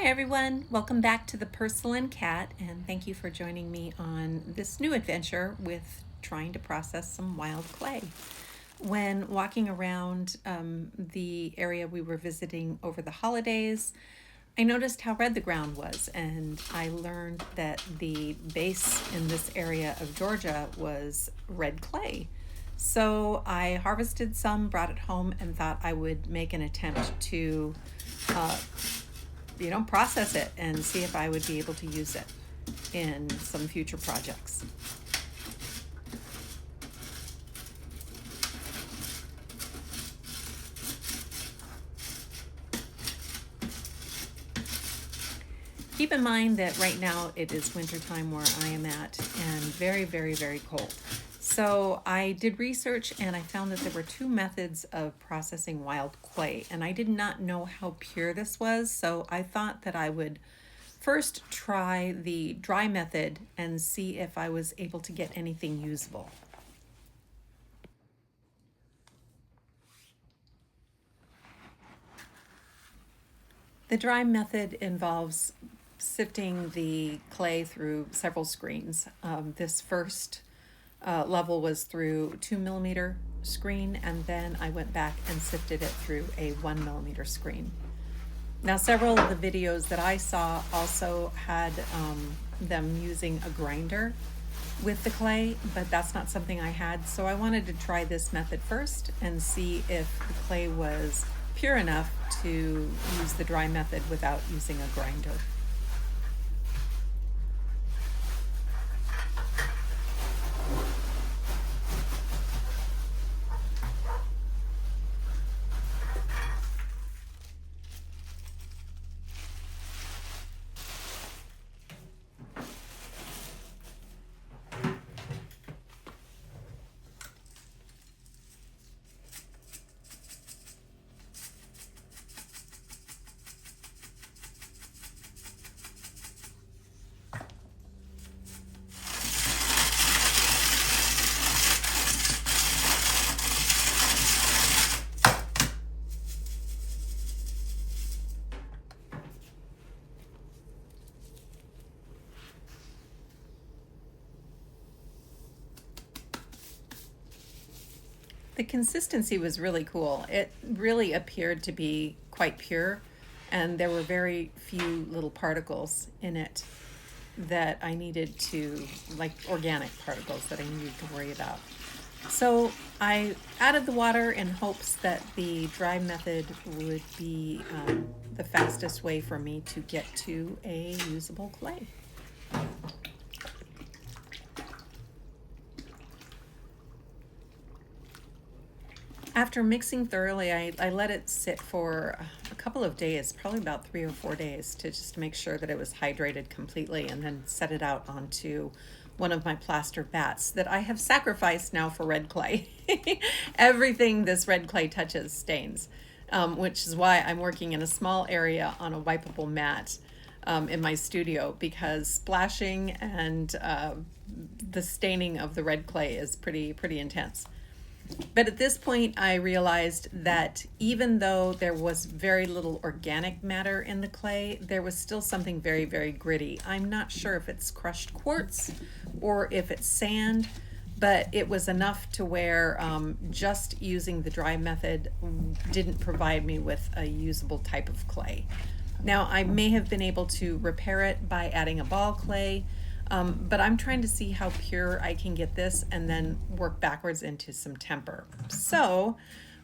Hi everyone, welcome back to the Purrcelain Kat, and thank you for joining me on this new adventure with trying to process some wild clay. When walking around the area we were visiting over the holidays, I noticed how red the ground was, and I learned that the base in this area of Georgia was red clay. So I harvested some, brought it home, and thought I would make an attempt to uh, process it and see if I would be able to use it in some future projects. Keep in mind that right now it is wintertime where I am at and very, very, very cold. So I did research and I found that there were two methods of processing wild clay, and I did not know how pure this was, so I thought that I would first try the dry method and see if I was able to get anything usable. The dry method involves sifting the clay through several screens. This first level was through 2 mm screen, and then I went back and sifted it through a 1 mm screen. Now, several of the videos that I saw also had them using a grinder with the clay, but that's not something I had, so I wanted to try this method first and see if the clay was pure enough to use the dry method without using a grinder. The consistency was really cool. It really appeared to be quite pure, and there were very few little particles in it that I needed to, like organic particles that I needed to worry about. So I added the water in hopes that the dry method would be the fastest way for me to get to a usable clay. After mixing thoroughly, I let it sit for a couple of days, probably about 3 or 4 days, to just make sure that it was hydrated completely, and then set it out onto one of my plaster vats that I have sacrificed now for red clay. Everything this red clay touches stains, which is why I'm working in a small area on a wipeable mat in my studio, because splashing and the staining of the red clay is pretty intense. But at this point, I realized that even though there was very little organic matter in the clay, there was still something very, very gritty. I'm not sure if it's crushed quartz or if it's sand, but it was enough to where just using the dry method didn't provide me with a usable type of clay. Now, I may have been able to repair it by adding a ball clay, but I'm trying to see how pure I can get this and then work backwards into some temper. So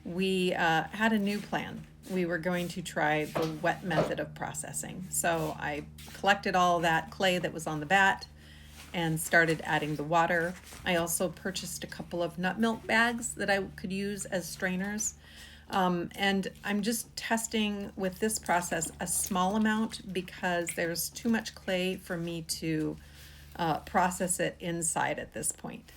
we had a new plan. We were going to try the wet method of processing. So I collected all that clay that was on the vat and started adding the water. I also purchased a couple of nut milk bags that I could use as strainers. And I'm just testing with this process a small amount because there's too much clay for me to process it inside at this point.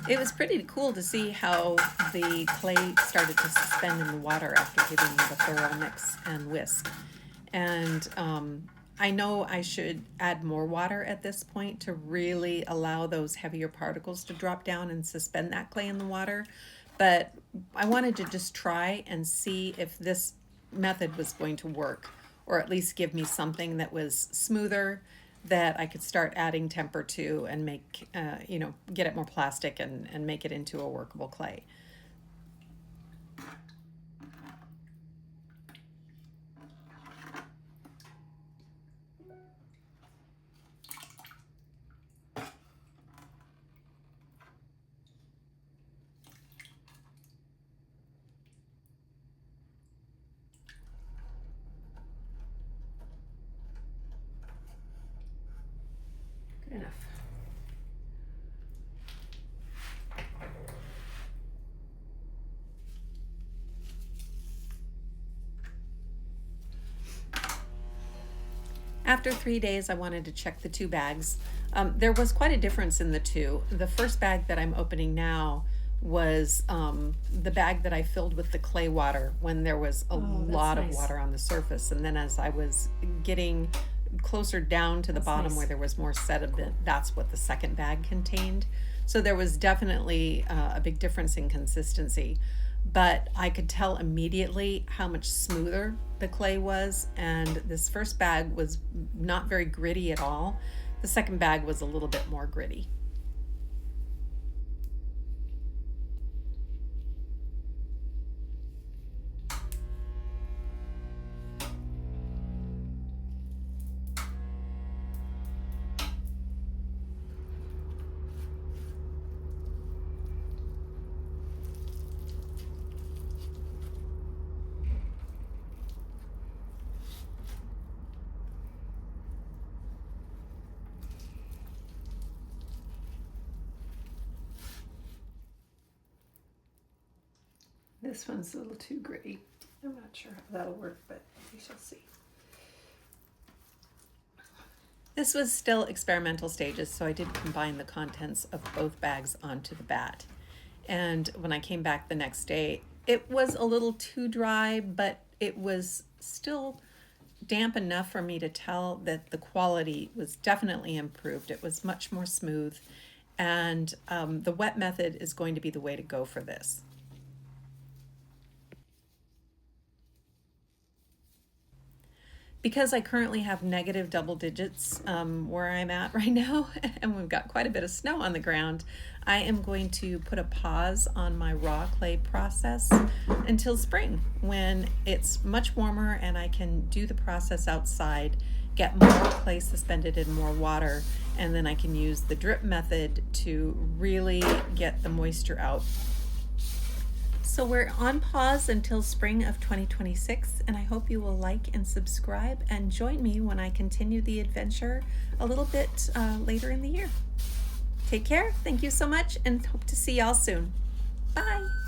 It was pretty cool to see how the clay started to suspend in the water after giving it a thorough mix and whisk. And I know I should add more water at this point to really allow those heavier particles to drop down and suspend that clay in the water. But I wanted to just try and see if this method was going to work, or at least give me something that was smoother, that I could start adding temper to and make, get it more plastic and make it into a workable clay. Good enough. After 3 days, I wanted to check the two bags. There was quite a difference in the two. The first bag that I'm opening now was the bag that I filled with the clay water when there was a lot of water on the surface. And then as I was getting closer down to the bottom where there was more sediment, that's what the second bag contained. So there was definitely a big difference in consistency. But I could tell immediately how much smoother the clay was, and this first bag was not very gritty at all. The second bag was a little bit more gritty. This one's a little too gritty. I'm not sure how that'll work, but we shall see. This was still experimental stages, so I did combine the contents of both bags onto the bat. And when I came back the next day, it was a little too dry, but it was still damp enough for me to tell that the quality was definitely improved. It was much more smooth, and the wet method is going to be the way to go for this. Because I currently have negative double digits where I'm at right now, and we've got quite a bit of snow on the ground, I am going to put a pause on my raw clay process until spring, when it's much warmer and I can do the process outside, get more clay suspended in more water, and then I can use the drip method to really get the moisture out. So we're on pause until spring of 2026, and I hope you will like and subscribe and join me when I continue the adventure a little bit later in the year. Take care, thank you so much, and hope to see y'all soon. Bye.